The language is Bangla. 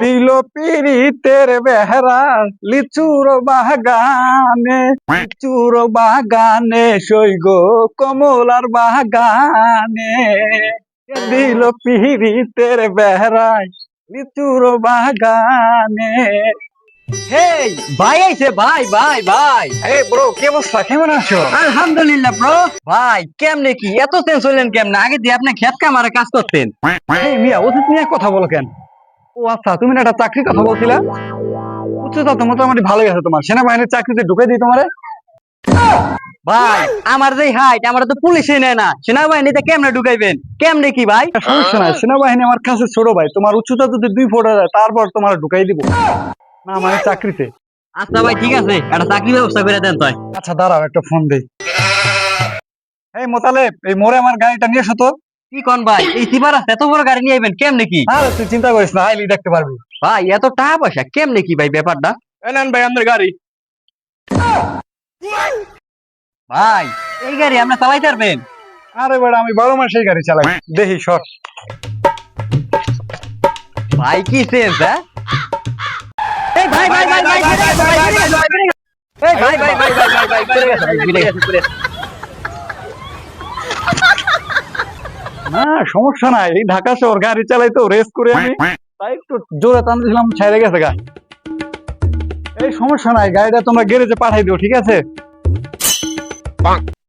দিল পিরিতের বেহরা লিচুর বাগানে সৈগ কমলার বাগানে দিল পিরিতের বেহরায় লিচুর বাগানে। হেই ভাই আইছে ভাই ভাই ভাই এই ব্রো, কি অবস্থা, কেমন আছো? আলহামদুলিল্লাহ ব্রো। ভাই কেমনে কি এত চেঞ্জ হইলেন কেমনে? আগে দিয়ে আপনি খেত কামারে কাজ করতেন। এই মিয়া, অতীত নিয়ে কথা বলো কেন? ও আচ্ছা, তুমি না একটা চাকরির কথা বলছিলা। উচ্চতা তো মোটামুটি ভালোই আছে তোমার, সেনাবাহিনীর চাকরিতে ঢুকে দিই তোমারে। ভাই আমার যে হাইট আমার তো পুলিশে নেয় না, সেনাবাহিনীতে কেমনে ঢুকাইবেন? কেমনে কি ভাই? সমস্যা নাই, সেনাবাহিনী আমার কাছে ছোট ভাই, তোমার উচ্চতা যদি 2 ফুট হয় তারপর তোমার ঢুকাই দিব না মানে চাকরিতে। আচ্ছা ভাই ঠিক আছে, একটা চাকরির ব্যবস্থা করে দেন তাই। আচ্ছা দাঁড়াও, একটা ফোন দেই। এই মোতালেব, এই মোড়ে আমার গাড়িটা নিয়ে এসো তো। কি কোন ভাই, এই সিবার এত বড় গাড়ি নিয়ে আইবেন কেমনে কি? আরে তুই চিন্তা করিস না, আইলি দেখতে পারবি। ভাই এত টাকা পয়সা কেমনে কি ভাই ব্যাপারটা? নেন ভাই আমাদের গাড়ি। ভাই এই গাড়ি আপনি চালাইতে পারবেন? আরে বেড়া, আমি 12 মাস এই গাড়ি চালাই, দেখি সর। ভাই কি সেন্স হ্যাঁ? এই ভাই ভাই ভাই ভাই ভাই এই ভাই ভাই ভাই ভাই ভাই করে গেছে ভাই বিলে গেছে করে। না সমস্যা নাই, এই ঢাকা শহর গাড়ি চালাই তো রেস করে আমি, তাই একটু জোরে টান দিয়েছিলাম, ছেড়ে গেছে গা। এই সমস্যা নাই, গাড়িটা তোমরা গ্যারেজে পাঠাই দিও, ঠিক আছে?